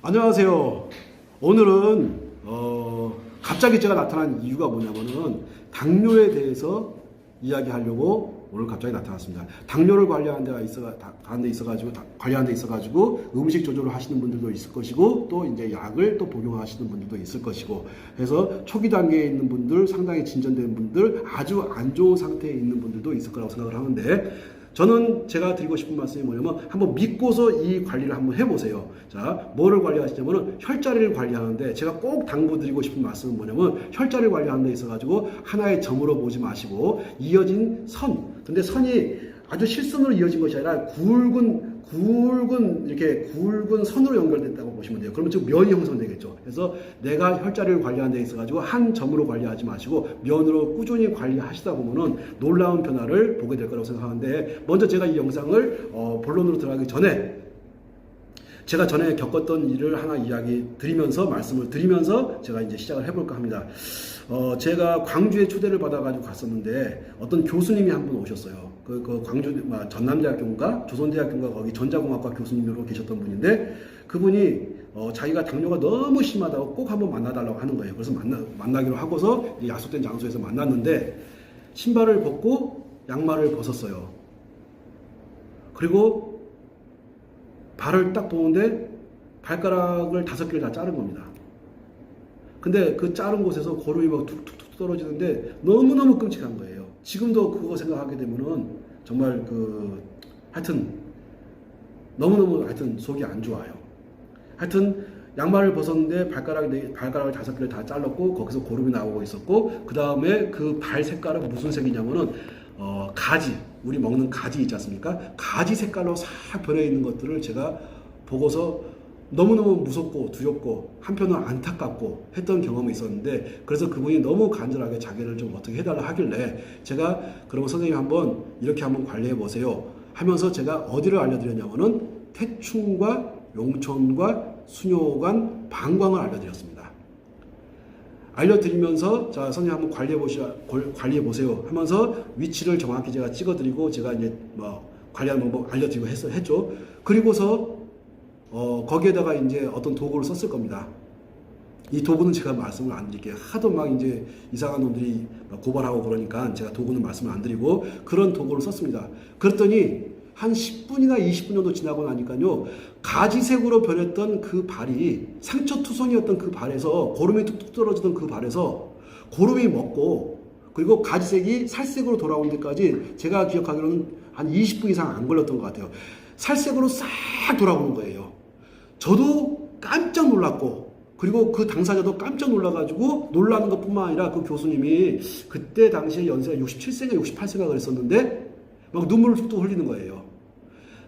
안녕하세요. 오늘은 갑자기 제가 나타난 이유가 뭐냐면은 당뇨에 대해서 이야기하려고 오늘 갑자기 나타났습니다. 당뇨를 관리하는 데 있어가지고 음식 조절을 하시는 분들도 있을 것이고 또 이제 약을 또 복용하시는 분들도 있을 것이고 해서 초기 단계에 있는 분들, 상당히 진전된 분들, 아주 안 좋은 상태에 있는 분들도 있을 거라고 생각을 하는데, 저는 제가 드리고 싶은 말씀이 뭐냐면 한번 믿고서 이 관리를 한번 해보세요. 자, 뭐를 관리하시냐면은 혈자리를 관리하는데, 제가 꼭 당부드리고 싶은 말씀은 뭐냐면 혈자리를 관리하는 데 있어가지고 하나의 점으로 보지 마시고 이어진 선, 근데 선이 아주 실선으로 이어진 것이 아니라 굵은 선으로 연결됐다고 보시면 돼요. 그러면 즉 면이 형성되겠죠. 그래서 내가 혈자리를 관리하는 데 있어가지고 한 점으로 관리하지 마시고 면으로 꾸준히 관리하시다 보면은 놀라운 변화를 보게 될 거라고 생각하는데, 먼저 제가 이 영상을 본론으로 들어가기 전에 제가 전에 겪었던 일을 하나 말씀을 드리면서 제가 이제 시작을 해볼까 합니다. 제가 광주에 초대를 받아가지고 갔었는데 어떤 교수님이 한 분 오셨어요. 그 광주 전남대학교인가 조선대학교인가 거기 전자공학과 교수님으로 계셨던 분인데, 그분이 자기가 당뇨가 너무 심하다고 꼭 한번 만나달라고 하는 거예요. 그래서 만나기로 하고서 약속된 장소에서 만났는데, 신발을 벗고 양말을 벗었어요. 그리고 발을 딱 보는데 발가락을 5개를 다 자른 겁니다. 근데 그 자른 곳에서 고름이 막 툭툭툭 떨어지는데 너무너무 끔찍한 거예요. 지금도 그거 생각하게 되면은 정말 하여튼 너무너무 속이 안 좋아요. 하여튼 양말을 벗었는데 발가락을 5개를 다 잘랐고 거기서 고름이 나오고 있었고, 그 다음에 그 발 색깔은 무슨 색이냐면은 가지, 우리 먹는 가지 있지 않습니까? 가지 색깔로 싹 변해 있는 것들을 제가 보고서 너무너무 무섭고 두렵고 한편으로 안타깝고 했던 경험이 있었는데, 그래서 그분이 너무 간절하게 자기를 좀 어떻게 해달라 하길래 제가 그러면 선생님 한번 이렇게 한번 관리해 보세요 하면서 제가 어디를 알려드렸냐면은 태충과 용천과 수뇨관, 방광을 알려드렸습니다. 알려드리면서 자, 선생님 한번 관리해 보세요 하면서 위치를 정확히 제가 찍어드리고 제가 이제 관리하는 방법 알려드리고 했죠. 그리고서 거기에다가 이제 어떤 도구를 썼을 겁니다. 이 도구는 제가 말씀을 안 드릴게요. 하도 막 이제 이상한 놈들이 고발하고 그러니까 제가 도구는 말씀을 안 드리고 그런 도구를 썼습니다. 그랬더니 한 10분이나 20분 정도 지나고 나니까요, 가지색으로 변했던 그 발이, 상처투성이었던 그 발에서, 고름이 뚝뚝 떨어지던 그 발에서 고름이 먹고, 그리고 가지색이 살색으로 돌아온 데까지 제가 기억하기로는 한 20분 이상 안 걸렸던 것 같아요. 살색으로 싹 돌아오는 거예요. 저도 깜짝 놀랐고, 그리고 그 당사자도 깜짝 놀라가지고 놀라는 것뿐만 아니라 그 교수님이 그때 당시에 연세가 67세가 68세가 그랬었는데 막 눈물을 뚝뚝 흘리는 거예요.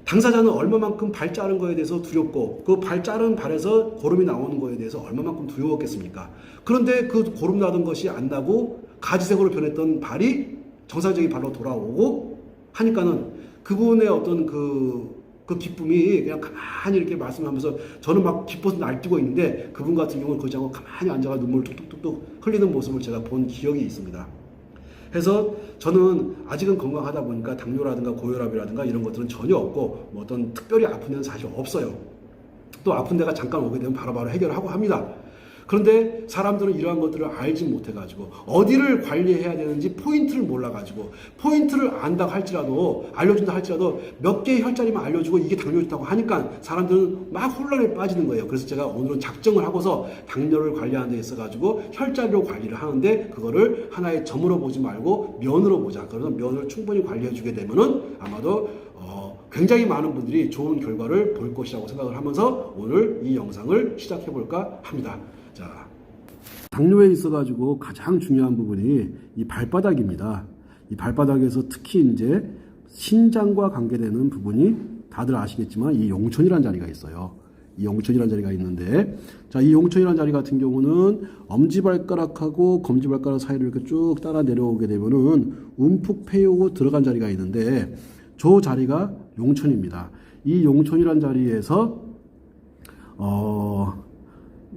당사자는 얼마만큼 발 자른 거에 대해서 두렵고 그 발 자른 발에서 고름이 나오는 거에 대해서 얼마만큼 두려웠겠습니까? 그런데 그 고름 나던 것이 안 나고 가지색으로 변했던 발이 정상적인 발로 돌아오고 하니까는 그분의 어떤 그 기쁨이 그냥 가만히 이렇게 말씀하면서 저는 막 기뻐서 날뛰고 있는데, 그분 같은 경우는 그러지 않고 가만히 앉아가 눈물을 뚝뚝뚝뚝 흘리는 모습을 제가 본 기억이 있습니다. 그래서 저는 아직은 건강하다 보니까 당뇨라든가 고혈압이라든가 이런 것들은 전혀 없고 어떤 특별히 아픈 데는 사실 없어요. 또 아픈 데가 잠깐 오게 되면 바로바로 해결하고 합니다. 그런데 사람들은 이러한 것들을 알지 못해가지고 어디를 관리해야 되는지 포인트를 몰라가지고, 포인트를 알려준다 할지라도 몇 개의 혈자리만 알려주고 이게 당뇨였다고 하니까 사람들은 막 혼란에 빠지는 거예요. 그래서 제가 오늘은 작정을 하고서 당뇨를 관리하는 데 있어가지고 혈자리로 관리를 하는데, 그거를 하나의 점으로 보지 말고 면으로 보자. 그래서 면을 충분히 관리해 주게 되면은 아마도 굉장히 많은 분들이 좋은 결과를 볼 것이라고 생각을 하면서 오늘 이 영상을 시작해 볼까 합니다. 자, 당뇨에 있어가지고 가장 중요한 부분이 이 발바닥입니다. 이 발바닥에서 특히 이제 신장과 관계되는 부분이 다들 아시겠지만 이 용천이라는 자리가 있어요. 이 용천이라는 자리가 있는데, 자, 이 용천이라는 자리 같은 경우는 엄지발가락하고 검지발가락 사이를 이렇게 쭉 따라 내려오게 되면은 움푹 패이고 들어간 자리가 있는데, 저 자리가 용천입니다. 이 용천이라는 자리에서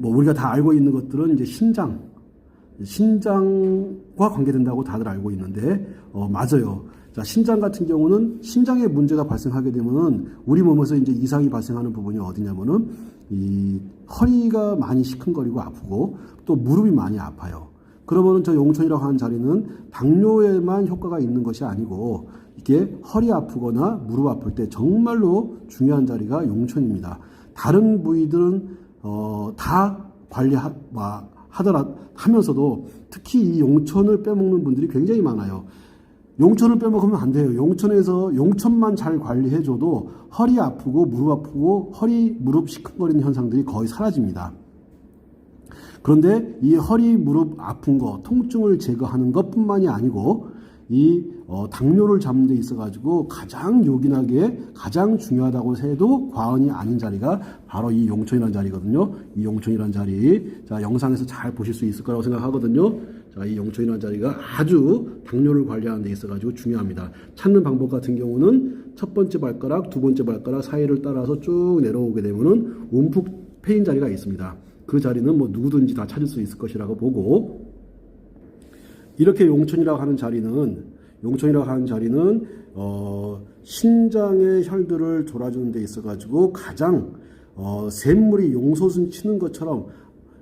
우리가 다 알고 있는 것들은 이제 신장과 관계된다고 다들 알고 있는데, 맞아요. 자, 신장 같은 경우는 신장에 문제가 발생하게 되면은 우리 몸에서 이제 이상이 발생하는 부분이 어디냐면은 이 허리가 많이 시큰거리고 아프고 또 무릎이 많이 아파요. 그러면 저 용천이라고 하는 자리는 당뇨에만 효과가 있는 것이 아니고 이게 허리 아프거나 무릎 아플 때 정말로 중요한 자리가 용천입니다. 다른 부위들은 다 하면서도 특히 이 용천을 빼먹는 분들이 굉장히 많아요. 용천을 빼먹으면 안 돼요. 용천만 잘 관리해줘도 허리 아프고 무릎 아프고 무릎 시큰거리는 현상들이 거의 사라집니다. 그런데 이 허리, 무릎 아픈 거, 통증을 제거하는 것뿐만이 아니고 이 당뇨를 잡는 데 있어가지고 가장 요긴하게 가장 중요하다고 해도 과언이 아닌 자리가 바로 이 용천이라는 자리거든요. 이 용천이라는 자리, 자 영상에서 잘 보실 수 있을 거라고 생각하거든요. 자, 이 용천이라는 자리가 아주 당뇨를 관리하는 데 있어가지고 중요합니다. 찾는 방법 같은 경우는 첫 번째 발가락, 두 번째 발가락 사이를 따라서 쭉 내려오게 되면은 움푹 패인 자리가 있습니다. 그 자리는 뭐 누구든지 다 찾을 수 있을 것이라고 보고, 이렇게 용천이라고 하는 자리는 신장의 혈들을 돌아주는 데 있어 가지고 가장 샘물이 용솟은 치는 것처럼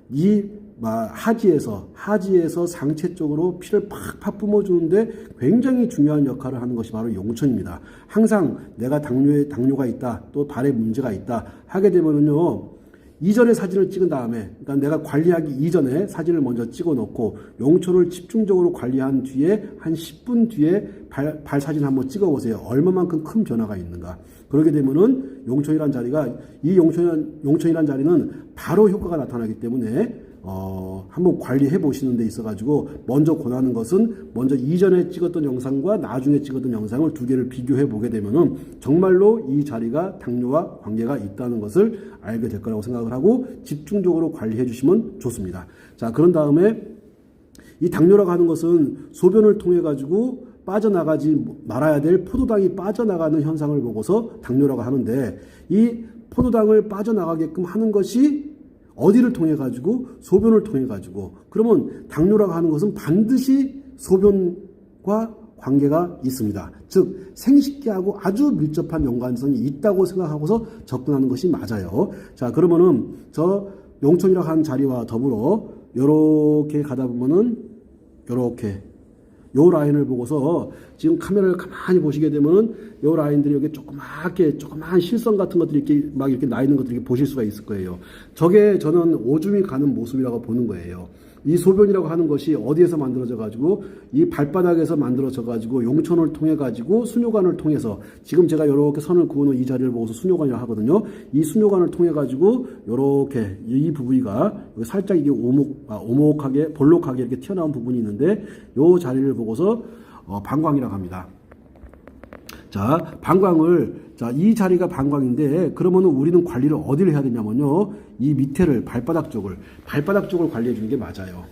이 하지에서 상체 쪽으로 피를 팍팍 뿜어주는데 굉장히 중요한 역할을 하는 것이 바로 용천입니다. 항상 내가 당뇨가 있다, 또 발에 문제가 있다 하게 되면요, 이전에 사진을 찍은 다음에, 그러니까 내가 관리하기 이전에 사진을 먼저 찍어 놓고 용천을 집중적으로 관리한 뒤에 한 10분 뒤에 발 사진 한번 찍어 보세요. 얼마만큼 큰 변화가 있는가. 그러게 되면은 용천이란 자리가, 이 용천이란 자리는 바로 효과가 나타나기 때문에 한번 관리해 보시는 데 있어 가지고 먼저 권하는 것은 먼저 이전에 찍었던 영상과 나중에 찍었던 영상을 두 개를 비교해 보게 되면은 정말로 이 자리가 당뇨와 관계가 있다는 것을 알게 될 거라고 생각을 하고 집중적으로 관리해 주시면 좋습니다. 자, 그런 다음에 이 당뇨라고 하는 것은 소변을 통해 가지고 빠져나가지 말아야 될 포도당이 빠져나가는 현상을 보고서 당뇨라고 하는데, 이 포도당을 빠져나가게끔 하는 것이 어디를 통해 가지고? 소변을 통해 가지고. 그러면 당뇨라고 하는 것은 반드시 소변과 관계가 있습니다. 즉 생식기하고 아주 밀접한 연관성이 있다고 생각하고서 접근하는 것이 맞아요. 자, 그러면은 저 용천이라고 하는 자리와 더불어 요렇게 가다 보면은 요렇게 요 라인을 보고서 지금 카메라를 가만히 보시게 되면은 요 라인들이 여기 조그마한 실선 같은 것들이 이렇게 나 있는 것들이 보실 수가 있을 거예요. 저게 저는 오줌이 가는 모습이라고 보는 거예요. 이 소변이라고 하는 것이 어디에서 만들어져 가지고 이 발바닥에서 만들어져 가지고 용천을 통해 가지고 수뇨관을 통해서, 지금 제가 이렇게 선을 그어놓은 이 자리를 보고서 수뇨관이라고 하거든요. 이 수뇨관을 통해 가지고 이렇게 이 부위가 살짝 이게 오목하게 볼록하게 이렇게 튀어나온 부분이 있는데, 이 자리를 보고서 방광이라고 합니다. 자, 이 자리가 방광인데, 그러면은 우리는 관리를 어디를 해야 되냐면요, 이 밑에를 발바닥 쪽을 관리해 주는 게 맞아요.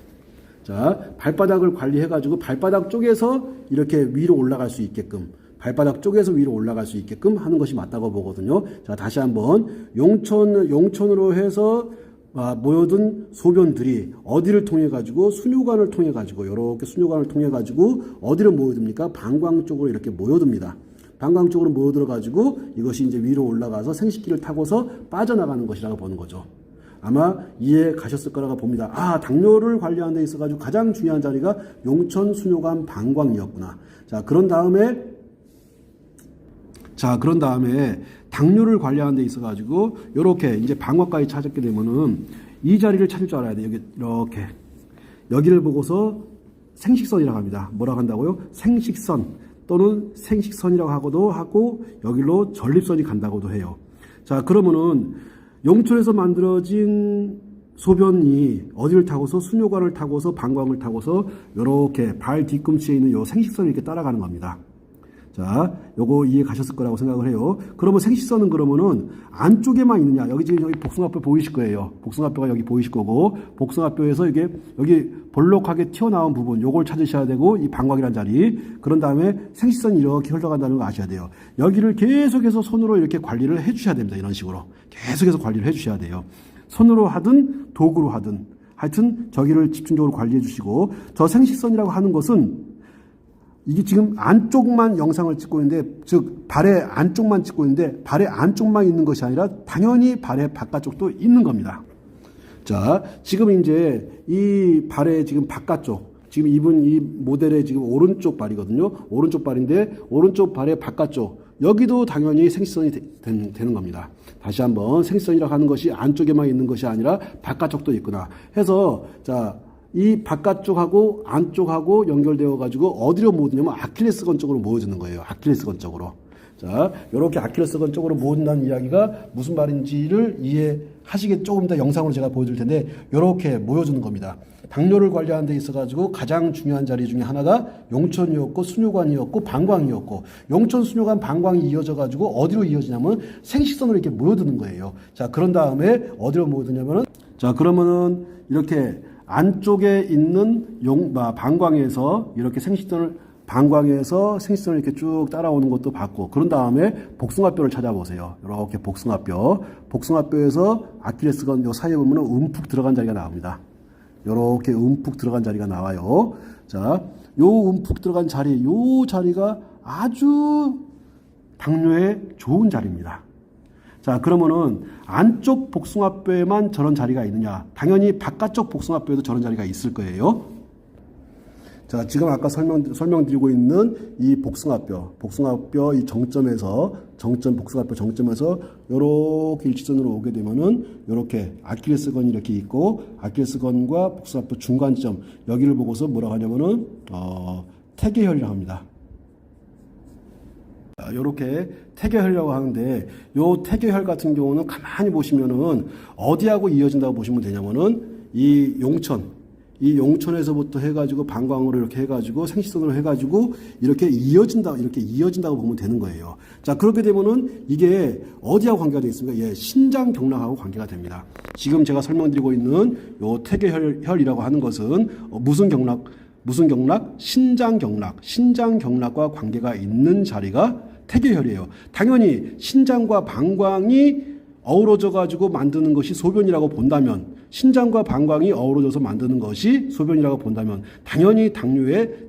자, 발바닥을 관리해 가지고 발바닥 쪽에서 이렇게 위로 올라갈 수 있게끔, 하는 것이 맞다고 보거든요. 자, 다시 한번 용천으로 해서 모여든 소변들이 어디를 통해 가지고? 수뇨관을 통해 가지고, 이렇게 수뇨관을 통해 가지고 어디를 모여듭니까? 방광 쪽으로 이렇게 모여듭니다. 방광 쪽으로 모여들어 가지고 이것이 이제 위로 올라가서 생식기를 타고서 빠져나가는 것이라고 보는 거죠. 아마 이해 가셨을 거라고 봅니다. 아, 당뇨를 관리하는 데 있어 가지고 가장 중요한 자리가 용천, 수뇨관, 방광이었구나. 자, 그런 다음에 당뇨를 관리하는 데 있어 가지고 요렇게 이제 방광까지 찾았게 되면은 이 자리를 찾을 줄 알아야 돼. 여기 이렇게 여기를 보고서 생식선이라고 합니다. 뭐라고 한다고요? 생식선 또는 생식선이라고 하고도 하고, 여기로 전립선이 간다고도 해요. 자, 그러면은 용천에서 만들어진 소변이 어디를 타고서? 수뇨관을 타고서 방광을 타고서 이렇게 발 뒤꿈치에 있는 요 생식선을 이렇게 따라가는 겁니다. 자, 요거 이해 가셨을 거라고 생각을 해요. 그러면 생식선은 그러면은 안쪽에만 있느냐? 여기 지금 여기 복숭아뼈 보이실 거예요. 복숭아뼈가 여기 보이실 거고, 복숭아뼈에서 이게 여기 볼록하게 튀어나온 부분, 요걸 찾으셔야 되고, 이 방광이란 자리. 그런 다음에 생식선이 이렇게 흘러간다는 거 아셔야 돼요. 여기를 계속해서 손으로 이렇게 관리를 해 주셔야 됩니다. 이런 식으로. 계속해서 관리를 해 주셔야 돼요. 손으로 하든 도구로 하든 하여튼 저기를 집중적으로 관리해 주시고, 저 생식선이라고 하는 것은 이게 지금 안쪽만 영상을 찍고 있는데, 즉 발의 안쪽만 찍고 있는데 발의 안쪽만 있는 것이 아니라 당연히 발의 바깥쪽도 있는 겁니다. 자, 지금 이제 이 발의 지금 바깥쪽, 지금 입은 이 모델의 지금 오른쪽 발이거든요. 오른쪽 발인데 오른쪽 발의 바깥쪽, 여기도 당연히 생식선이 되는 겁니다. 다시 한번, 생식선이라고 하는 것이 안쪽에만 있는 것이 아니라 바깥쪽도 있구나 해서, 자, 이 바깥쪽하고 안쪽하고 연결되어 가지고 어디로 모으냐면 아킬레스건 쪽으로 모여지는 거예요. 아킬레스건 쪽으로. 자, 이렇게 아킬레스건 쪽으로 모은다는 이야기가 무슨 말인지를 이해하시게 조금 이따 영상으로 제가 보여드릴 텐데, 이렇게 모여주는 겁니다. 당뇨를 관리하는 데 있어 가지고 가장 중요한 자리 중에 하나가 용천이었고 수뇨관이었고 방광이었고, 용천, 수뇨관, 방광이 이어져 가지고 어디로 이어지냐면 생식선으로 이렇게 모여드는 거예요. 자, 그런 다음에 어디로 모여드냐면은, 자, 그러면은 이렇게 안쪽에 있는 방광에서 이렇게 방광에서 생식선을 이렇게 쭉 따라오는 것도 봤고, 그런 다음에 복숭아뼈를 찾아보세요. 이렇게 복숭아뼈에서 아킬레스건 요 사이에 보면 움푹 들어간 자리가 나옵니다. 이렇게 움푹 들어간 자리가 나와요. 자, 요 움푹 들어간 자리, 요 자리가 아주 당뇨에 좋은 자리입니다. 자, 그러면은 안쪽 복숭아뼈에만 저런 자리가 있느냐? 당연히 바깥쪽 복숭아뼈에도 저런 자리가 있을 거예요. 자, 지금 아까 설명드리고 있는 이 복숭아뼈 이 복숭아뼈 정점에서 요렇게 일직선으로 오게 되면은 요렇게 아킬레스건이 이렇게 있고, 아킬레스건과 복숭아뼈 중간 지점, 여기를 보고서 뭐라고 하냐면은 태계혈이라고 합니다. 요렇게 태계혈이라고 하는데, 요 태계혈 같은 경우는 가만히 보시면은 어디하고 이어진다고 보시면 되냐면은 이 용천에서부터 해가지고 방광으로 이렇게 해가지고 생식선으로 해가지고 이렇게 이어진다고 보면 되는 거예요. 자, 그렇게 되면은 이게 어디하고 관계가 되겠습니까? 예, 신장경락하고 관계가 됩니다. 지금 제가 설명드리고 있는 요 태계혈이라고 하는 것은 무슨 경락? 신장경락과 관계가 있는 자리가 태계혈이에요. 당연히 신장과 방광이 어우러져 가지고 만드는 것이 소변이라고 본다면, 신장과 방광이 어우러져서 만드는 것이 소변이라고 본다면, 당연히 당뇨에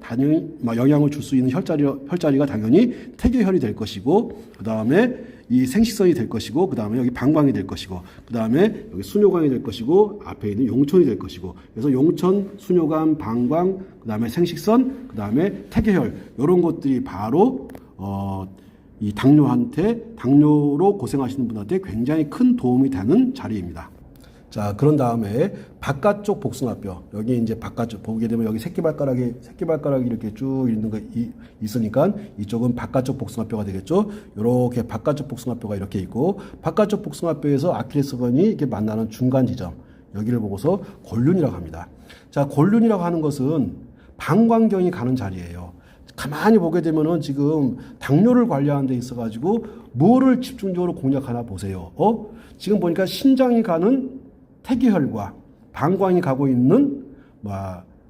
영향을 줄 수 있는 혈자리가 당연히 태계혈이 될 것이고, 그 다음에 이 생식선이 될 것이고, 그 다음에 여기 방광이 될 것이고, 그 다음에 여기 수뇨관이 될 것이고, 앞에 있는 용천이 될 것이고, 그래서 용천, 수뇨관, 방광, 그 다음에 생식선, 그 다음에 태계혈, 이런 것들이 바로 이 당뇨로 고생하시는 분한테 굉장히 큰 도움이 되는 자리입니다. 자, 그런 다음에 바깥쪽 복숭아뼈, 여기 이제 바깥쪽 보게 되면 여기 새끼발가락이 이렇게 쭉 있는 거 있으니까 이쪽은 바깥쪽 복숭아뼈가 되겠죠. 이렇게 바깥쪽 복숭아뼈가 이렇게 있고, 바깥쪽 복숭아뼈에서 아킬레스건이 이렇게 만나는 중간 지점, 여기를 보고서 골륜이라고 합니다. 자, 골륜이라고 하는 것은 방광경이 가는 자리예요. 가만히 보게 되면은 지금 당뇨를 관리하는 데 있어가지고 뭐를 집중적으로 공략하나 보세요. 지금 보니까 신장이 가는 태계혈과 방광이 가고 있는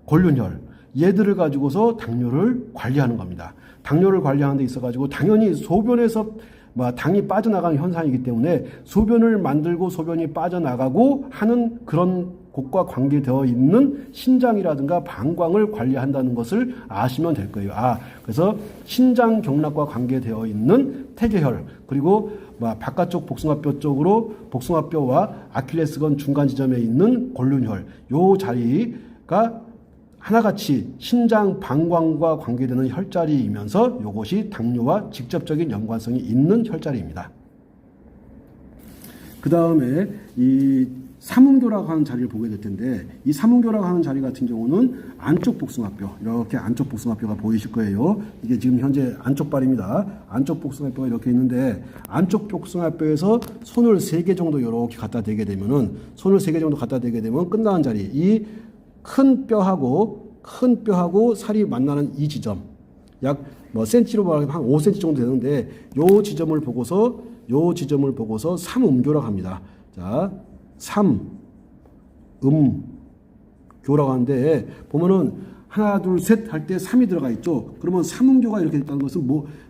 골륜혈, 얘들을 가지고서 당뇨를 관리하는 겁니다. 당뇨를 관리하는 데 있어가지고 당연히 소변에서 당이 빠져나가는 현상이기 때문에 소변을 만들고 소변이 빠져나가고 하는 그런 곳과 관계되어 있는 신장이라든가 방광을 관리한다는 것을 아시면 될 거예요. 그래서 신장 경락과 관계되어 있는 태계혈, 그리고 바깥쪽 복숭아뼈 쪽으로 복숭아뼈와 아킬레스건 중간 지점에 있는 골륜혈, 요 자리가 하나같이 신장 방광과 관계되는 혈자리이면서 이것이 당뇨와 직접적인 연관성이 있는 혈자리입니다. 그 다음에 이 삼음교라고 하는 자리를 보게 될 텐데, 이 삼음교라고 하는 자리 같은 경우는 안쪽 복숭아뼈, 이렇게 안쪽 복숭아뼈가 보이실 거예요. 이게 지금 현재 안쪽 발입니다. 안쪽 복숭아뼈가 이렇게 있는데, 안쪽 복숭아뼈에서 손을 3개 정도 이렇게 갖다 대게 되면은, 끝나는 자리, 이 큰 뼈하고 살이 만나는 이 지점, 약 센치로 말하면 한 5cm 정도 되는데, 요 지점을 보고서 삼음교라고 합니다. 자, 삼음교라고 하는데, 보면은 하나 둘 셋 할 때 3이 들어가 있죠. 그러면 삼음교가 이렇게 됐다는 것은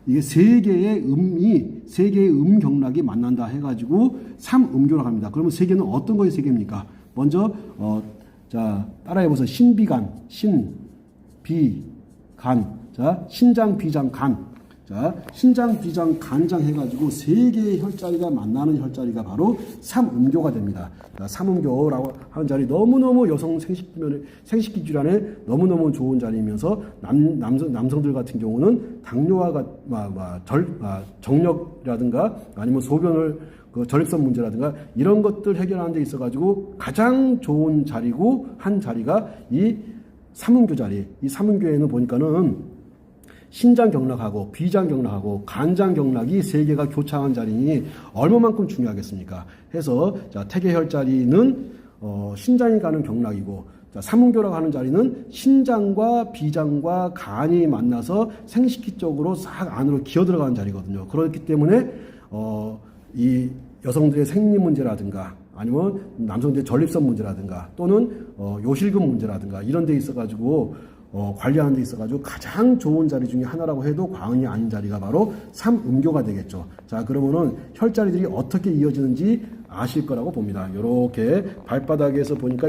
이게 3개의 음경락이 만난다 해가지고 삼음교라고 합니다. 그러면 3개는 어떤 거의 3개입니까? 먼저 자, 따라해보세요. 신비간, 자, 신장, 비장, 간. 자, 신장, 비장, 간장 해가지고 세 개의 혈자리가 만나는 혈자리가 바로 삼음교가 됩니다. 자, 삼음교라고 하는 자리 너무너무 여성 생식기 질환에 너무너무 좋은 자리이면서 남성들 같은 경우는 당뇨와 정력이라든가 아니면 소변을 전립선 문제라든가 이런 것들 해결하는 데 있어가지고 가장 좋은 자리고 한 자리가 이 삼음교 자리. 이 삼음교에는 보니까는 신장경락하고 비장경락하고 간장경락이 세 개가 교차한 자리니 얼마만큼 중요하겠습니까? 해서 자, 태계혈자리는 신장이 가는 경락이고 자, 삼음교라고 하는 자리는 신장과 비장과 간이 만나서 생식기 쪽으로 싹 안으로 기어 들어가는 자리거든요. 그렇기 때문에 이 여성들의 생리 문제라든가 아니면 남성들의 전립선 문제라든가 또는 요실금 문제라든가 이런 데 있어가지고 관리하는 데 있어가지고 가장 좋은 자리 중에 하나라고 해도 과언이 아닌 자리가 바로 삼음교가 되겠죠. 자, 그러면은 혈자리들이 어떻게 이어지는지 아실 거라고 봅니다. 요렇게 발바닥에서 보니까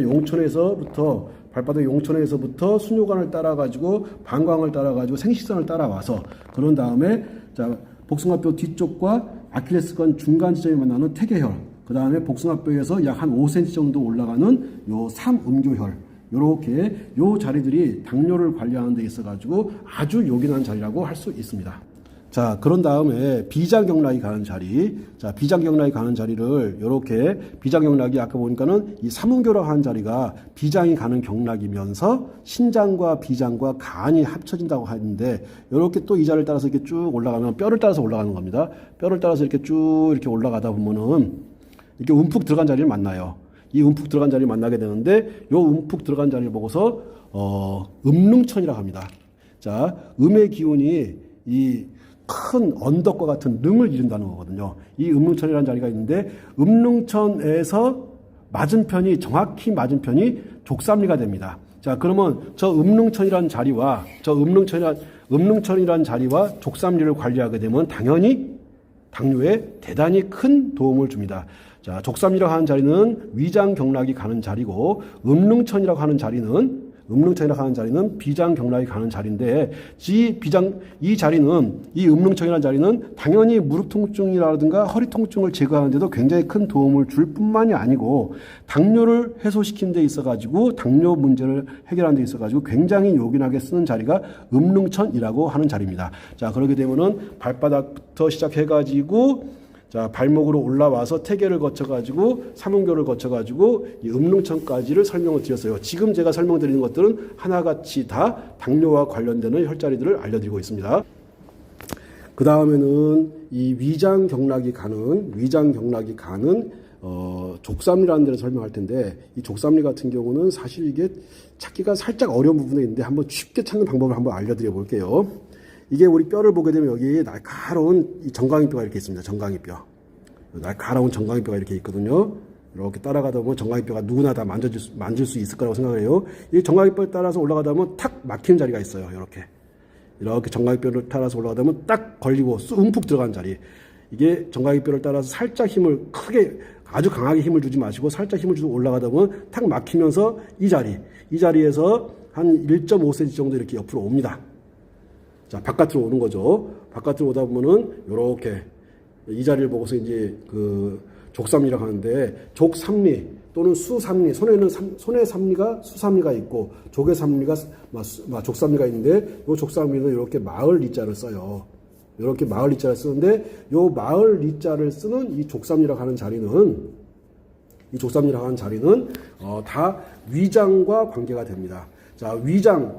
발바닥 용천에서부터 수뇨관을 따라가지고 방광을 따라가지고 생식선을 따라와서 그런 다음에 자, 복숭아뼈 뒤쪽과 아킬레스건 중간 지점에 만나는 태계혈, 그 다음에 복숭아뼈에서 약 한 5cm 정도 올라가는 요 삼음교혈, 요렇게 요 자리들이 당뇨를 관리하는 데 있어가지고 아주 요긴한 자리라고 할 수 있습니다. 자, 그런 다음에 비장경락이 가는 자리. 자, 비장경락이 가는 자리를 요렇게 비장경락이 아까 보니까는 이 삼음교라고 하는 자리가 비장이 가는 경락이면서 신장과 비장과 간이 합쳐진다고 하는데 요렇게 또 이 자리를 따라서 이렇게 쭉 올라가면 뼈를 따라서 올라가는 겁니다. 뼈를 따라서 이렇게 쭉 이렇게 올라가다 보면은 이렇게 움푹 들어간 자리를 만나요. 이 움푹 들어간 자리를 만나게 되는데 요 움푹 들어간 자리를 보고서 음릉천이라고 합니다. 자, 음의 기운이 이 큰 언덕과 같은 능을 이룬다는 거거든요. 이 음릉천이라는 자리가 있는데 음릉천에서 맞은편이 정확히 맞은편이 족삼리가 됩니다. 자, 그러면 저 음릉천이라는 자리와 음릉천이라는 자리와 족삼리를 관리하게 되면 당연히 당뇨에 대단히 큰 도움을 줍니다. 자, 족삼리라고 하는 자리는 위장경락이 가는 자리고 음릉천이라고 하는 자리는 비장경락이 가는 자리인데 이 음릉천이라는 자리는 당연히 무릎 통증이라든가 허리 통증을 제거하는 데도 굉장히 큰 도움을 줄 뿐만이 아니고 당뇨를 해소시키는 데 있어가지고 당뇨 문제를 해결하는 데 있어가지고 굉장히 요긴하게 쓰는 자리가 음릉천이라고 하는 자리입니다. 자, 그렇게 되면은 발바닥부터 시작해가지고 자, 발목으로 올라와서 태계를 거쳐가지고 삼음교를 거쳐가지고 이 음릉천까지를 설명을 드렸어요. 지금 제가 설명드리는 것들은 하나같이 다 당뇨와 관련되는 혈자리들을 알려드리고 있습니다. 그 다음에는 이 위장경락이 가는 족삼리라는 데를 설명할 텐데 이 족삼리 같은 경우는 사실 이게 찾기가 살짝 어려운 부분이 있는데 한번 쉽게 찾는 방법을 한번 알려드려 볼게요. 이게 우리 뼈를 보게 되면 여기 날카로운 이 정강이뼈가 이렇게 있습니다. 정강이뼈. 날카로운 정강이뼈가 이렇게 있거든요. 이렇게 따라가다 보면 정강이뼈가 누구나 다 만질 수 있을 거라고 생각해요. 이 정강이뼈를 따라서 올라가다 보면 탁 막히는 자리가 있어요. 이렇게 정강이뼈를 따라서 올라가다 보면 딱 걸리고 움푹 들어간 자리. 이게 정강이뼈를 따라서 살짝 힘을 크게 아주 강하게 힘을 주지 마시고 살짝 힘을 주고 올라가다 보면 탁 막히면서 이 자리에서 한 1.5cm 정도 이렇게 옆으로 옵니다. 자, 바깥으로 오는 거죠. 바깥으로 오다 보면은 요렇게 이 자리를 보고서 이제 그 족삼리라고 하는데 족삼리 또는 수삼리, 손의 삼리가 수삼리가 있고 족의 삼리가 족삼리가 있는데 요 족삼리는 이렇게 마을 리자를 써요. 이렇게 마을 리자를 쓰는데 요 마을 리자를 쓰는 이 족삼리라고 하는 자리는 다 위장과 관계가 됩니다. 자, 위장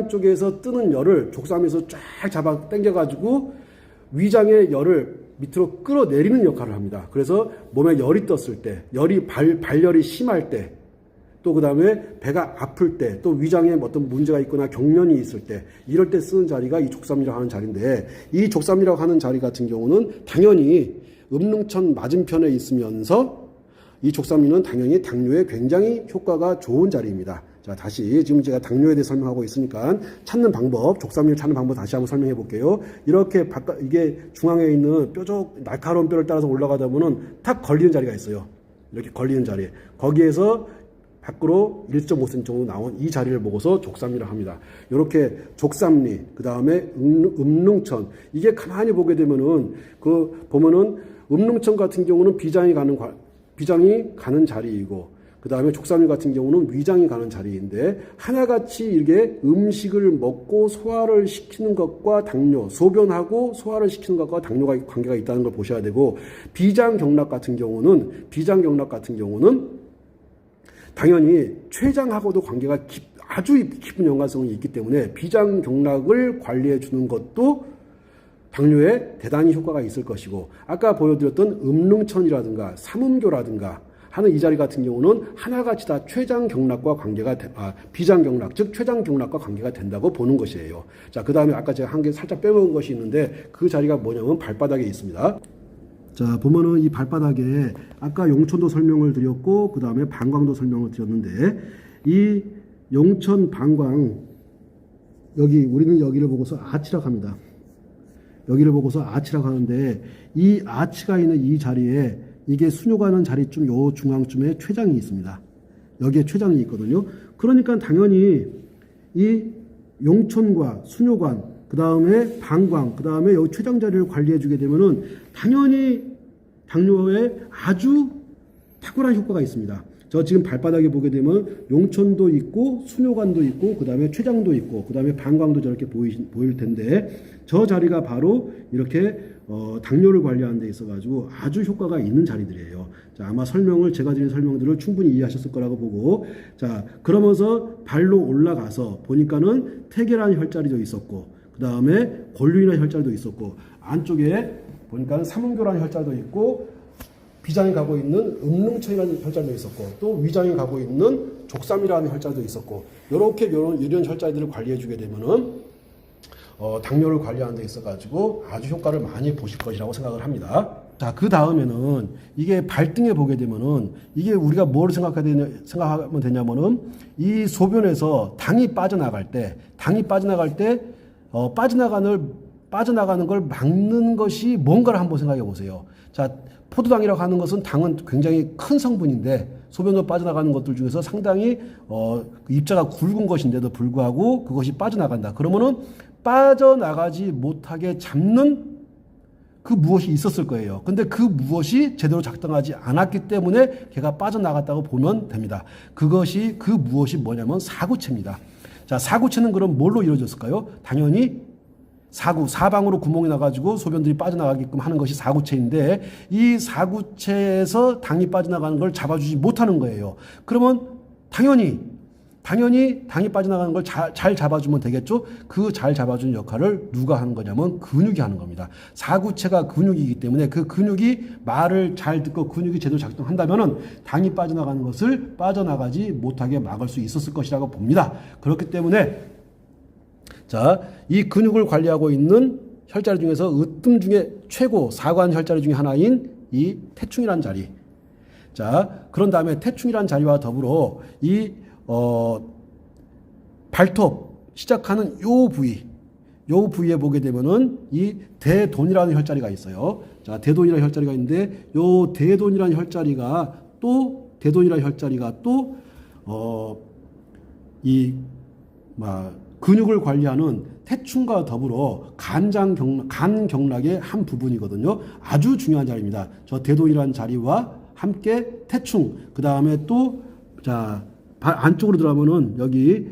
쪽에서 뜨는 열을 족삼에서 쫙 잡아 당겨가지고 위장의 열을 밑으로 끌어내리는 역할을 합니다. 그래서 몸에 열이 떴을 때, 발열이 심할 때, 또 그 다음에 배가 아플 때, 또 위장에 어떤 문제가 있거나 경련이 있을 때, 이럴 때 쓰는 자리가 이 족삼리라고 하는 자리인데, 이 족삼리라고 하는 자리 같은 경우는 당연히 음릉천 맞은편에 있으면서 이 족삼리는 당연히 당뇨에 굉장히 효과가 좋은 자리입니다. 자, 다시 지금 제가 당뇨에 대해 설명하고 있으니까 찾는 방법, 족삼리를 찾는 방법 다시 한번 설명해 볼게요. 이렇게 이게 중앙에 있는 날카로운 뼈를 따라서 올라가다 보면 탁 걸리는 자리가 있어요. 이렇게 걸리는 자리. 거기에서 밖으로 1.5cm 정도 나온 이 자리를 보고서 족삼리라고 합니다. 이렇게 족삼리, 그 다음에 음릉천. 이게 가만히 보게 되면은, 보면은 음릉천 같은 경우는 비장이 가는 자리이고, 그 다음에 족삼리 같은 경우는 위장이 가는 자리인데, 하나같이 이게 음식을 먹고 소화를 시키는 것과 당뇨, 소변하고 소화를 시키는 것과 당뇨가 관계가 있다는 걸 보셔야 되고, 비장경락 같은 경우는 당연히 췌장하고도 관계가 아주 깊은 연관성이 있기 때문에 비장경락을 관리해 주는 것도 당뇨에 대단히 효과가 있을 것이고, 아까 보여드렸던 음릉천이라든가 삼음교라든가 하는 이 자리 같은 경우는 하나같이 다 췌장경락과 비장경락, 즉 췌장경락과 관계가 된다고 보는 것이에요. 자, 그 다음에 아까 제가 한 개 살짝 빼먹은 것이 있는데, 그 자리가 뭐냐면 발바닥에 있습니다. 자, 보면은 이 발바닥에 아까 용천도 설명을 드렸고, 그 다음에 방광도 설명을 드렸는데, 이 용천, 방광, 우리는 여기를 보고서 아치라고 합니다. 여기를 보고서 아치라고 하는데, 이 아치가 있는 이 자리에 이게 순뇨 가는 자리쯤 요 중앙쯤에 췌장이 있습니다. 여기에 췌장이 있거든요. 그러니까 당연히 이 용천과 순뇨관, 그 다음에 방광, 그 다음에 여기 췌장 자리를 관리해 주게 되면은 당연히 당뇨에 아주 탁월한 효과가 있습니다. 저 지금 발바닥에 보게 되면 용천도 있고 순뇨관도 있고 그 다음에 췌장도 있고 그 다음에 방광도 저렇게 보일 텐데, 저 자리가 바로 이렇게 당뇨를 관리하는 데 있어 가지고 아주 효과가 있는 자리들이에요. 자, 아마 제가 드린 설명들을 충분히 이해하셨을 거라고 보고, 자, 그러면서 발로 올라가서 보니까는 태계라는 혈자리도 있었고, 그 다음에 골륜이라는 혈자리도 있었고, 안쪽에 보니까는 삼음교라는 혈자리도 있고, 비장이 가고 있는 음릉천이라는 혈자리도 있었고, 또 위장이 가고 있는 족삼이라는 혈자리도 있었고, 이런 혈자리들을 관리해 주게 되면은 당뇨를 관리하는 데 있어 가지고 아주 효과를 많이 보실 것이라고 생각을 합니다. 자, 그 다음에는 이게 발등에 보게 되면은 이게 우리가 뭘 생각하면 되냐면은, 이 소변에서 당이 빠져나갈 때 빠져나가는 걸 막는 것이 뭔가를 한번 생각해 보세요. 자, 포도당이라고 하는 것은 당은 굉장히 큰 성분인데, 소변으로 빠져나가는 것들 중에서 상당히 입자가 굵은 것인데도 불구하고 그것이 빠져나간다. 그러면은 빠져나가지 못하게 잡는 그 무엇이 있었을 거예요. 근데 그 무엇이 제대로 작동하지 않았기 때문에 걔가 빠져나갔다고 보면 됩니다. 그 무엇이 뭐냐면 사구체입니다. 자, 사구체는 그럼 뭘로 이루어졌을까요? 당연히 사방으로 구멍이 나가지고 소변들이 빠져나가게끔 하는 것이 사구체인데, 이 사구체에서 당이 빠져나가는 걸 잡아주지 못하는 거예요. 그러면 당연히 당이 빠져나가는 걸 잘 잡아주면 되겠죠? 그 잘 잡아주는 역할을 누가 하는 거냐면 근육이 하는 겁니다. 사구체가 근육이기 때문에 그 근육이 말을 잘 듣고 근육이 제대로 작동한다면은 당이 빠져나가는 것을 빠져나가지 못하게 막을 수 있었을 것이라고 봅니다. 그렇기 때문에, 자, 이 근육을 관리하고 있는 혈자리 중에서 으뜸 중에 최고 사관 혈자리 중에 하나인 이 태충이라는 자리. 자, 그런 다음에 태충이라는 자리와 더불어 이 발톱 시작하는 요 부위에 보게 되면은 이 대돈이라는 혈자리가 있어요. 자, 대돈이라는 혈자리가 있는데, 요 대돈이라는 혈자리가 또 근육을 관리하는 태충과 더불어 간 경락의 한 부분이거든요. 아주 중요한 자리입니다. 저 대돈이라는 자리와 함께 태충, 그 다음에 또, 자, 안쪽으로 들어가면은 여기,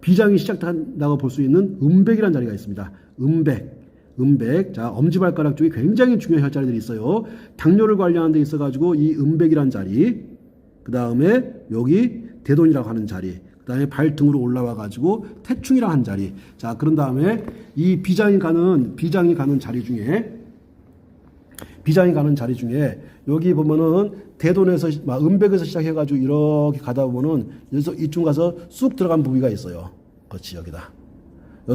비장이 시작한다고 볼 수 있는 음백이라는 자리가 있습니다. 음백. 자, 엄지발가락 쪽에 굉장히 중요한 혈자리들이 있어요. 당뇨를 관리하는 데 있어가지고 이 음백이라는 자리, 그 다음에 여기 대돈이라고 하는 자리, 그 다음에 발등으로 올라와가지고 태충이라고 하는 자리. 자, 그런 다음에 이 비장이 가는 자리 중에 여기 보면은 대돈에서 음백에서 시작해가지고 이렇게 가다 보면은 여기서 이쪽 가서 쑥 들어간 부위가 있어요. 그렇지, 여기다.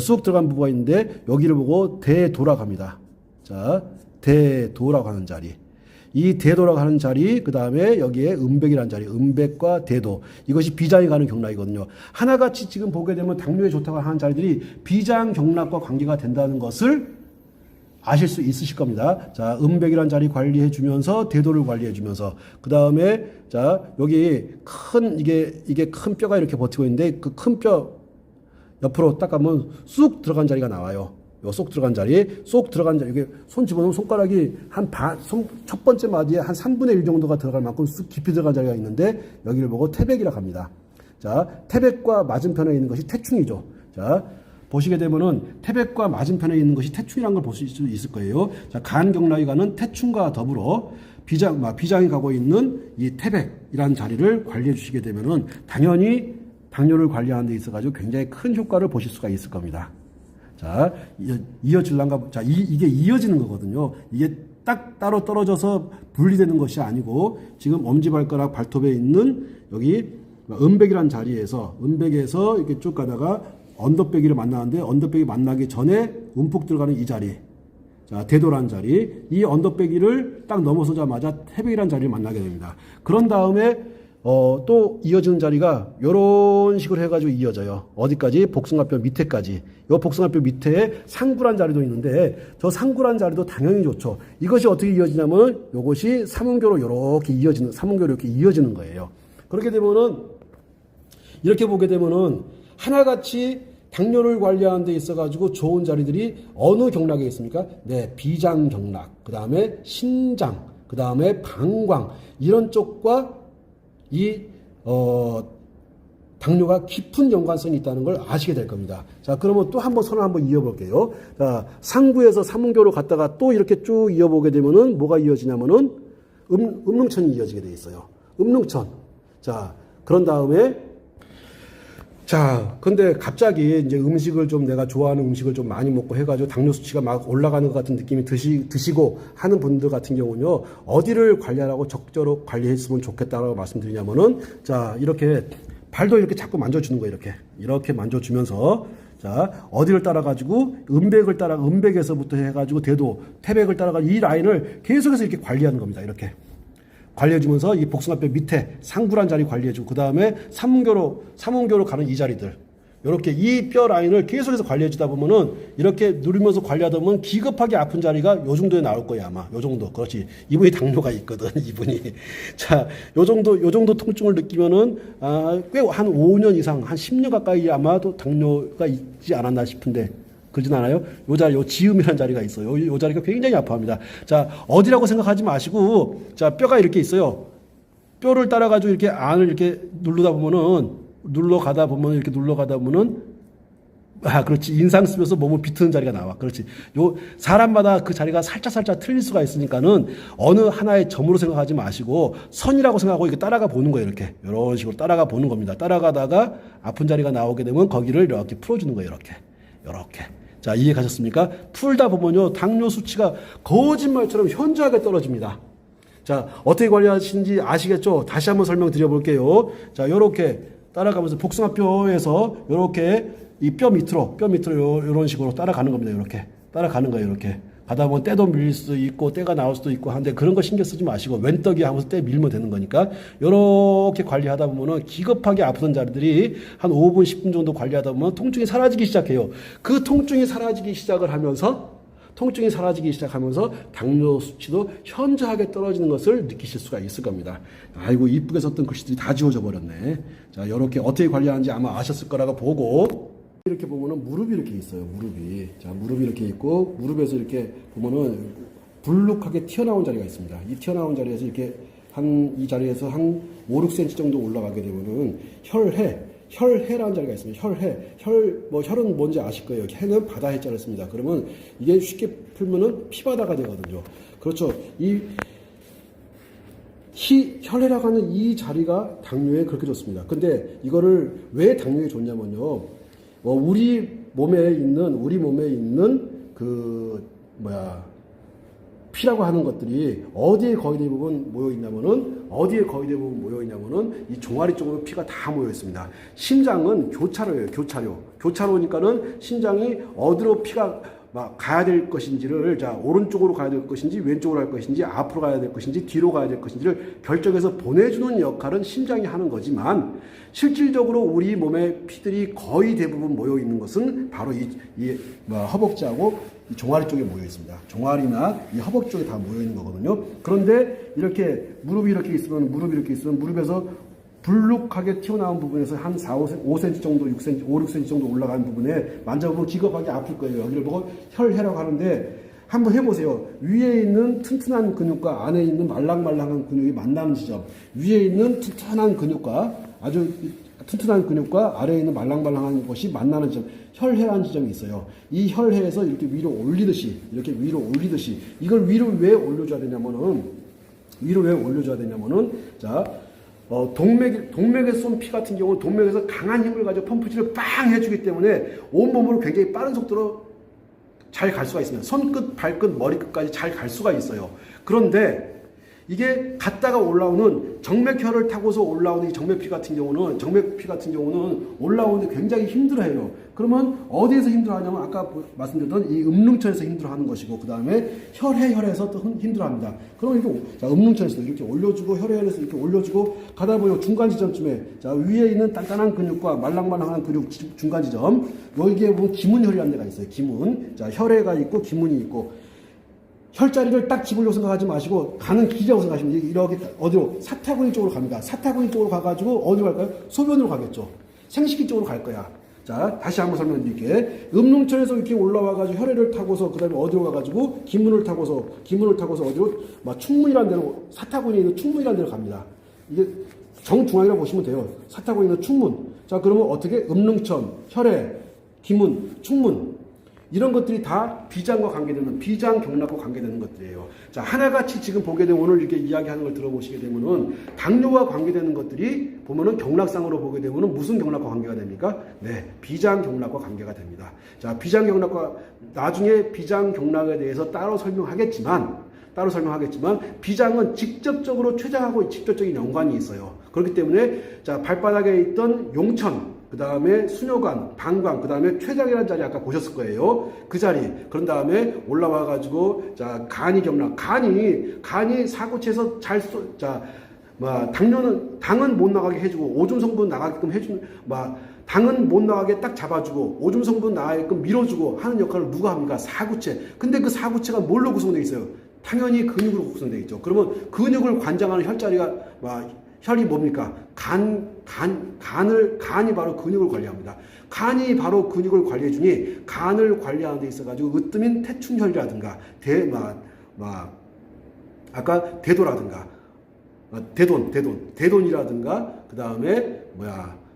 쑥 들어간 부위가 있는데 여기를 보고 대도라고 합니다. 자, 대도라고 하는 자리. 이 대도라고 하는 자리, 그 다음에 여기에 음백이라는 자리, 음백과 대도. 이것이 비장이 가는 경락이거든요. 하나같이 지금 보게 되면 당뇨에 좋다고 하는 자리들이 비장 경락과 관계가 된다는 것을 아실 수 있으실 겁니다. 자, 음백이란 자리 관리해 주면서 대도를 관리해 주면서 그 다음에 자, 여기 큰 이게 큰 뼈가 이렇게 버티고 있는데 그 큰 뼈 옆으로 딱 가면 쑥 들어간 자리가 나와요. 요 쏙 들어간 자리, 쏙 들어간 자리, 이게 손 집어넣으면 손가락이 첫 번째 마디에 한 3분의 1 정도가 들어갈 만큼 쑥 깊이 들어간 자리가 있는데 여기를 보고 태백이라고 합니다. 자, 태백과 맞은편에 있는 것이 태충이죠. 자, 보시게 되면은 태백과 맞은편에 있는 것이 태충이라는 걸 보실 수 있을 거예요. 자, 간경락이 가는 태충과 더불어 비장이 가고 있는 이 태백이라는 자리를 관리해 주시게 되면은 당연히 당뇨를 관리하는 데 있어가지고 굉장히 큰 효과를 보실 수가 있을 겁니다. 자, 이어질란가, 자, 이게 이어지는 거거든요. 이게 딱 따로 떨어져서 분리되는 것이 아니고 지금 엄지발가락 발톱에 있는 여기 음백이라는 자리에서 음백에서 이렇게 쭉 가다가 언더백이를 만나는데 언더백이 만나기 전에 움푹 들어가는 이 자리, 자, 대도라는 자리, 이 언더백이를 딱 넘어서자마자 태백이라는 자리를 만나게 됩니다. 그런 다음에 또 이어지는 자리가 이런 식으로 해가지고 이어져요. 어디까지? 복숭아뼈 밑에까지. 이 복숭아뼈 밑에 상구란 자리도 있는데 저 상구란 자리도 당연히 좋죠. 이것이 어떻게 이어지냐면 이것이 삼음교로 이렇게 이어지는, 삼음교로 이렇게 이어지는 거예요. 그렇게 되면은 이렇게 보게 되면은 하나같이 당뇨를 관리하는 데 있어가지고 좋은 자리들이 어느 경락에 있습니까? 네, 비장 경락, 그 다음에 신장, 그 다음에 방광, 이런 쪽과 당뇨가 깊은 연관성이 있다는 걸 아시게 될 겁니다. 자, 그러면 또 한번 선을 한번 이어볼게요. 자, 상구에서 삼음교로 갔다가 또 이렇게 쭉 이어보게 되면은 뭐가 이어지냐면은 음릉천이 이어지게 돼 있어요. 음릉천. 자, 그런 다음에 자, 근데 갑자기 이제 음식을 좀 내가 좋아하는 음식을 좀 많이 먹고 해가지고 당뇨 수치가 막 올라가는 것 같은 느낌이 드시고 하는 분들 같은 경우는요, 어디를 관리하라고 적절히 관리했으면 좋겠다라고 말씀드리냐면은, 자, 이렇게 발도 이렇게 자꾸 만져주는 거예요, 이렇게 만져주면서, 자, 어디를 따라가지고 음백에서부터 해가지고 대도, 태백을 따라가지고 이 라인을 계속해서 이렇게 관리하는 겁니다, 이렇게. 관리해주면서 이 복숭아뼈 밑에 상구란 자리 관리해주고 그 다음에 삼음교로 가는 이 자리들 이렇게 이 뼈 라인을 계속해서 관리해주다 보면은 이렇게 누르면서 관리하다 보면 기급하게 아픈 자리가 요 정도에 나올 거예요 아마. 요 정도. 그렇지. 이분이 당뇨가 있거든 이분이. 자, 요 정도 통증을 느끼면은 꽤 한 5년 이상 한 10년 가까이 아마도 당뇨가 있지 않았나 싶은데. 그러진 않아요? 요 지음이라는 자리가 있어요. 요 자리가 굉장히 아파합니다. 자, 어디라고 생각하지 마시고, 자, 뼈가 이렇게 있어요. 뼈를 따라가지고 이렇게 안을 이렇게 눌러가다 보면은, 그렇지. 인상 쓰면서 몸을 비트는 자리가 나와. 그렇지. 사람마다 그 자리가 살짝 틀릴 수가 있으니까는 어느 하나의 점으로 생각하지 마시고 선이라고 생각하고 이렇게 따라가 보는 거예요. 이런 식으로 따라가 보는 겁니다. 따라가다가 아픈 자리가 나오게 되면 거기를 이렇게 풀어주는 거예요. 이렇게. 자, 이해 가셨습니까? 풀다 보면요, 당뇨 수치가 거짓말처럼 현저하게 떨어집니다. 자, 어떻게 관리하시는지 아시겠죠? 다시 한번 설명드려 볼게요. 자, 요렇게 따라가면서 복숭아뼈에서 요렇게 이 뼈 밑으로 요런 식으로 따라가는 겁니다. 이렇게. 따라가는 거예요, 이렇게. 가다 보면 때도 밀릴 수도 있고, 때가 나올 수도 있고 하는데 그런 거 신경 쓰지 마시고, 왼떡이 하면서 때 밀면 되는 거니까, 요렇게 관리하다 보면은 기급하게 아프던 자리들이 한 5분, 10분 정도 관리하다 보면 통증이 사라지기 시작해요. 그 통증이 사라지기 시작하면서 당뇨 수치도 현저하게 떨어지는 것을 느끼실 수가 있을 겁니다. 아이고, 이쁘게 썼던 글씨들이 다 지워져 버렸네. 자, 요렇게 어떻게 관리하는지 아마 아셨을 거라고 보고, 이렇게 보면은 무릎이 이렇게 있어요. 자, 무릎이 이렇게 있고 무릎에서 이렇게 보면은 불룩하게 튀어나온 자리가 있습니다. 이 튀어나온 자리에서 이렇게 이 자리에서 한 5, 6cm 정도 올라가게 되면은 혈해라는 자리가 있습니다. 혈은 뭔지 아실 거예요. 해는 바다 해자를 씁니다. 그러면 이게 쉽게 풀면은 피바다가 되거든요. 그렇죠. 혈해라고 하는 이 자리가 당뇨에 그렇게 좋습니다. 근데 이거를 왜 당뇨에 좋냐면요. 우리 몸에 있는 피라고 하는 것들이 어디에 거의 대부분 모여 있냐면은 이 종아리 쪽으로 피가 다 모여 있습니다. 심장은 교차로예요. 교차로니까는 심장이 어디로 피가 가야 될 것인지를, 자, 오른쪽으로 가야 될 것인지, 왼쪽으로 갈 것인지, 앞으로 가야 될 것인지, 뒤로 가야 될 것인지를 결정해서 보내주는 역할은 심장이 하는 거지만, 실질적으로 우리 몸의 피들이 거의 대부분 모여 있는 것은 바로 허벅지하고 이 종아리 쪽에 모여 있습니다. 종아리나 이 허벅지 쪽에 다 모여 있는 거거든요. 그런데 이렇게 무릎이 이렇게 있으면 무릎에서 불룩하게 튀어나온 부분에서 한 5cm 정도, 6cm, 5, 6cm 정도 올라가는 부분에 만져보면 기겁하게 아플 거예요. 여기를 보고 혈해라고 하는데 한번 해보세요. 위에 있는 튼튼한 근육과 안에 있는 말랑말랑한 근육이 만나는 지점, 위에 있는 튼튼한 근육과 아주 튼튼한 근육과 아래에 있는 말랑말랑한 것이 만나는 지점, 혈해라는 지점이 있어요. 이 혈해에서 이렇게 위로 올리듯이 이걸 위로 왜 올려줘야 되냐면은 자, 동맥에 쏜 피 같은 경우는 동맥에서 강한 힘을 가지고 펌프질을 빵 해주기 때문에 온몸으로 굉장히 빠른 속도로 잘 갈 수가 있습니다. 손끝, 발끝, 머리끝까지 잘 갈 수가 있어요. 그런데 이게 갔다가 올라오는 정맥혈을 타고서 올라오는 이 정맥피 같은 경우는 올라오는데 굉장히 힘들어해요. 그러면 어디에서 힘들어하냐면 아까 말씀드렸던 이 음릉천에서 힘들어하는 것이고 그 다음에 혈에서 또 힘들어합니다. 그러면 이렇게 자, 음릉천에서 이렇게 올려주고 혈에서 이렇게 올려주고 가다 보면 중간 지점쯤에 자 위에 있는 단단한 근육과 말랑말랑한 근육 중간 지점 여기에 보면 기문혈이라는 데가 있어요. 기문 자 혈에가 있고 기문이 있고 혈자리를 딱 집으려고 생각하지 마시고 가는 길이라고 생각하시면 이렇게 어디로 사타구니 쪽으로 갑니다. 사타구니 쪽으로 가가지고 어디로 갈까요? 소변으로 가겠죠. 생식기 쪽으로 갈 거야. 자 다시 한번 설명드릴게. 음릉천에서 이렇게 올라와가지고 혈액을 타고서 그 다음에 어디로 가가지고 기문을 타고서 어디로 막 충문이라는 데로 사타구니에 있는 충문이라는 데로 갑니다. 이게 정중앙이라고 보시면 돼요. 사타구니에 있는 충문. 자 그러면 어떻게 음릉천, 혈액, 기문, 충문 이런 것들이 다 비장과 관계되는 비장 경락과 관계되는 것들이에요. 자 하나같이 지금 보게 되면 오늘 이렇게 이야기하는 걸 들어보시게 되면은 당뇨와 관계되는 것들이 보면은 경락상으로 보게 되면은 무슨 경락과 관계가 됩니까? 네, 비장 경락과 관계가 됩니다. 자 비장 경락과 나중에 비장 경락에 대해서 따로 설명하겠지만 비장은 직접적으로 췌장하고 직접적인 연관이 있어요. 그렇기 때문에 자 발바닥에 있던 용천 그 다음에 수뇨관, 방광, 그 다음에 췌장이라는 자리 아까 보셨을 거예요. 그 자리. 그런 다음에 올라와가지고, 자, 간이 경락. 간이 사고체에서 당은 못 나가게 해주고, 오줌 성분 나가게끔 해주는, 당은 못 나가게 딱 잡아주고, 오줌 성분 나가게끔 밀어주고 하는 역할을 누가 합니까? 사구체. 근데 그 사구체가 뭘로 구성되어 있어요? 당연히 근육으로 구성되어 있죠. 그러면 근육을 관장하는 혈자리가, 혈이 뭡니까? 간이 바로 근육을 관리합니다. 간이 바로 근육을 관리해주니 간을 관리하는 데 있어가지고 으뜸인 태충혈이라든가 아까 대도라든가 대돈이라든가 그 다음에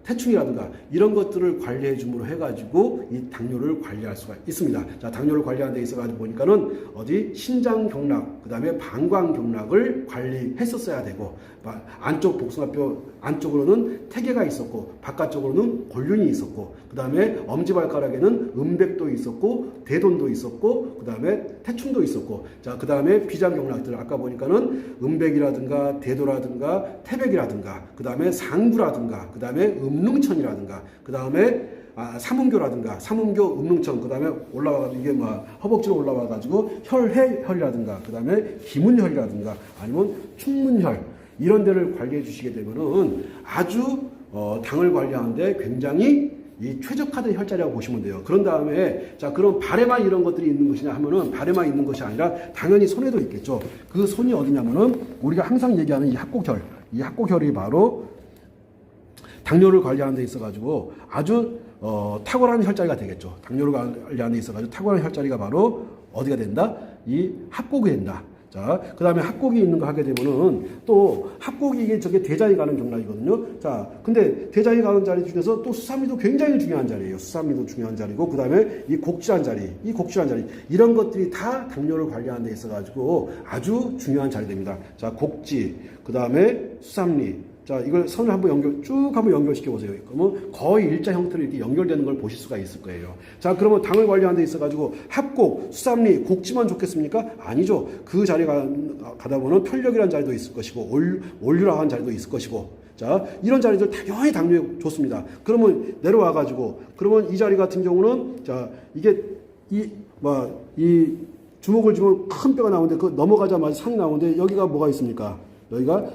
태충이라든가 이런 것들을 관리해 줌으로 해가지고 이 당뇨를 관리할 수가 있습니다. 자, 당뇨를 관리하는 데 있어가지고 보니까는 신장 경락, 그 다음에 방광 경락을 관리했었어야 되고, 안쪽 복숭아뼈 안쪽으로는 태계가 있었고, 바깥쪽으로는 골륜이 있었고, 그 다음에 엄지발가락에는 음백도 있었고, 대돈도 있었고, 그 다음에 태충도 있었고, 자, 그 다음에 비장 경락들 아까 보니까는 음백이라든가 대도라든가 태백이라든가, 그 다음에 상구라든가, 그 다음에 음릉천이라든가 그 다음에 삼음교 음릉천 그 다음에 올라와가지고 이게 허벅지로 올라와가지고 혈이라든가 그 다음에 기문혈이라든가 아니면 충문혈 이런 데를 관리해 주시게 되면은 아주 당을 관리하는데 굉장히 최적화된 혈자리라고 보시면 돼요. 그런 다음에 자 그럼 발에만 이런 것들이 있는 것이냐 하면은 발에만 있는 것이 아니라 당연히 손에도 있겠죠. 그 손이 어디냐면은 우리가 항상 얘기하는 이 합곡혈이 바로 당뇨를 관리하는 데 있어가지고 아주 탁월한 혈자리가 되겠죠. 당뇨를 관리하는 데 있어가지고 탁월한 혈자리가 바로 어디가 된다? 이 합곡이 된다. 자, 그 다음에 합곡이 있는 거 하게 되면은 또 합곡이 이게 저게 대장이 가는 경락이거든요. 자, 근데 대장이 가는 자리 중에서 또 수삼리도 굉장히 중요한 자리예요. 수삼리도 중요한 자리고, 그 다음에 이 곡질한 자리, 이런 것들이 다 당뇨를 관리하는 데 있어가지고 아주 중요한 자리 됩니다. 자, 곡지, 그 다음에 수삼리. 자, 이걸 선을 한번 연결시켜 보세요. 그러면 거의 일자 형태로 이렇게 연결되는 걸 보실 수가 있을 거예요. 자, 그러면 당을 관리하는 데 있어가지고 합곡, 수삼리, 곡지만 좋겠습니까? 아니죠. 그 자리에 가다 보면 편력이라는 자리도 있을 것이고, 올류라는 자리도 있을 것이고, 자, 이런 자리들 당연히 당뇨에 좋습니다. 그러면 내려와가지고, 그러면 이 자리 같은 경우는, 자, 이게, 이 주먹을 쥐면 큰 뼈가 나오는데, 그 넘어가자마자 상이 나오는데, 여기가 뭐가 있습니까? 여기가,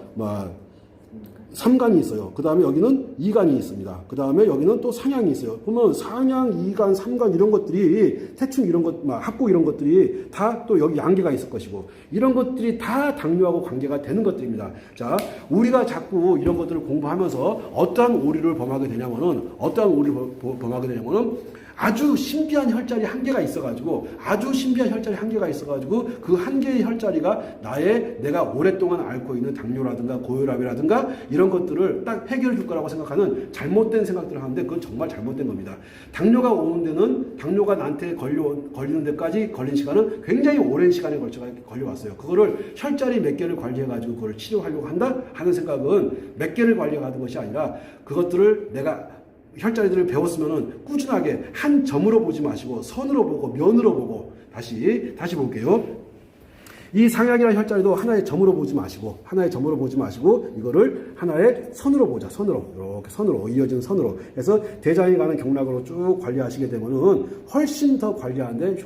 삼간이 있어요. 그 다음에 여기는 이간이 있습니다. 그 다음에 여기는 또 상향이 있어요. 보면 상향, 이간, 삼간 이런 것들이 태충 이런 것, 합곡 이런 것들이 다 또 여기 양계가 있을 것이고 이런 것들이 다 당뇨하고 관계가 되는 것들입니다. 자, 우리가 자꾸 이런 것들을 공부하면서 어떠한 오류를 범하게 되냐면은 아주 신비한 혈자리 한 개가 있어가지고 그 한 개의 혈자리가 내가 오랫동안 앓고 있는 당뇨라든가 고혈압이라든가 이런 것들을 딱 해결해 줄 거라고 생각하는 잘못된 생각들을 하는데 그건 정말 잘못된 겁니다. 당뇨가 오는 데는 당뇨가 나한테 걸리는 데까지 걸린 시간은 굉장히 오랜 시간에 걸쳐서 걸려왔어요. 그거를 혈자리 몇 개를 관리해가지고 그걸 치료하려고 한다 하는 생각은 몇 개를 관리하는 것이 아니라 그것들을 내가 혈자리들을 배웠으면은 꾸준하게 한 점으로 보지 마시고 선으로 보고 면으로 보고 다시 볼게요. 이 상향이라는 혈자리도 하나의 점으로 보지 마시고 이거를 하나의 선으로 보자. 이렇게 선으로 이어진 선으로 해서 대장에 가는 경락으로 쭉 관리하시게 되면은 훨씬 더 관리하는데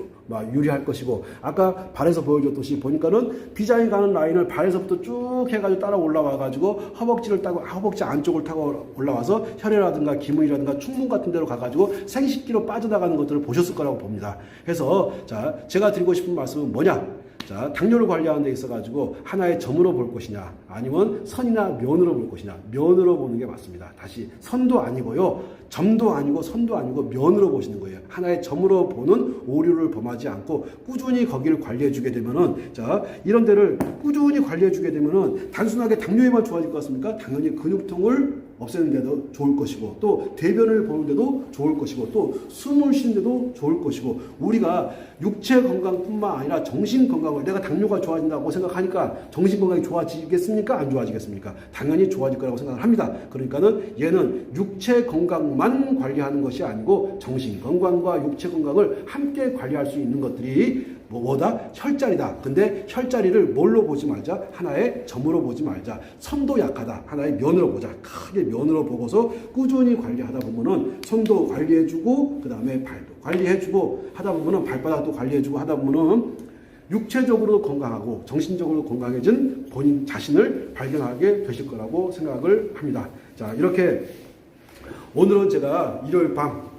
유리할 것이고 아까 발에서 보여줬듯이 보니까는 비장에 가는 라인을 발에서부터 쭉 해가지고 따라 올라와가지고 허벅지를 따고 허벅지 안쪽을 타고 올라와서 혈액이라든가 기문이라든가 충문 같은 데로 가가지고 생식기로 빠져나가는 것들을 보셨을 거라고 봅니다. 그래서 자 제가 드리고 싶은 말씀은 뭐냐? 자, 당뇨를 관리하는 데 있어가지고 하나의 점으로 볼 것이냐, 아니면 선이나 면으로 볼 것이냐, 면으로 보는 게 맞습니다. 다시, 선도 아니고요, 점도 아니고, 선도 아니고, 면으로 보시는 거예요. 하나의 점으로 보는 오류를 범하지 않고, 꾸준히 거기를 관리해주게 되면은, 자, 이런 데를 꾸준히 관리해주게 되면은, 단순하게 당뇨에만 좋아질 것 같습니까? 당연히 근육통을 없애는 데도 좋을 것이고 또 대변을 보는 데도 좋을 것이고 또 숨을 쉬는 데도 좋을 것이고 우리가 육체 건강뿐만 아니라 정신 건강을 내가 당뇨가 좋아진다고 생각하니까 정신 건강이 좋아지겠습니까? 안 좋아지겠습니까? 당연히 좋아질 거라고 생각을 합니다. 그러니까는 얘는 육체 건강만 관리하는 것이 아니고 정신 건강과 육체 건강을 함께 관리할 수 있는 것들이 뭐다? 혈자리다. 근데 혈자리를 뭘로 보지 말자? 하나의 점으로 보지 말자. 선도 약하다. 하나의 면으로 보자. 크게 면으로 보고서 꾸준히 관리하다 보면은 손도 관리해주고 그 다음에 발도 관리해주고 하다 보면은 발바닥도 관리해주고 하다 보면은 육체적으로 건강하고 정신적으로 건강해진 본인 자신을 발견하게 되실 거라고 생각을 합니다. 자, 이렇게 오늘은 제가 일요일 밤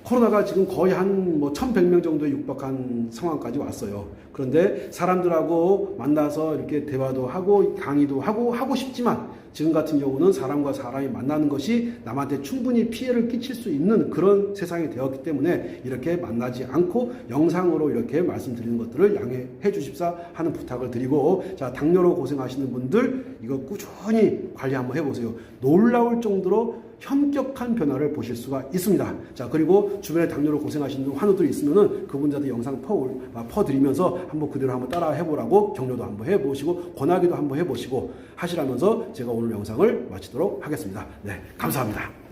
코로나가 지금 거의 한 1,100명 정도에 육박한 상황까지 왔어요. 그런데 사람들하고 만나서 이렇게 대화도 하고 강의도 하고 싶지만 지금 같은 경우는 사람과 사람이 만나는 것이 남한테 충분히 피해를 끼칠 수 있는 그런 세상이 되었기 때문에 이렇게 만나지 않고 영상으로 이렇게 말씀드리는 것들을 양해해 주십사 하는 부탁을 드리고 자, 당뇨로 고생하시는 분들 이거 꾸준히 관리 한번 해보세요. 놀라울 정도로 현격한 변화를 보실 수가 있습니다. 자, 그리고 주변에 당뇨로 고생하시는 환우들이 있으면은 그분들한테 영상 퍼드리면서 한번 그대로 한번 따라 해보라고 격려도 한번 해보시고 권하기도 한번 해보시고 하시라면서 제가 오늘 영상을 마치도록 하겠습니다. 네, 감사합니다.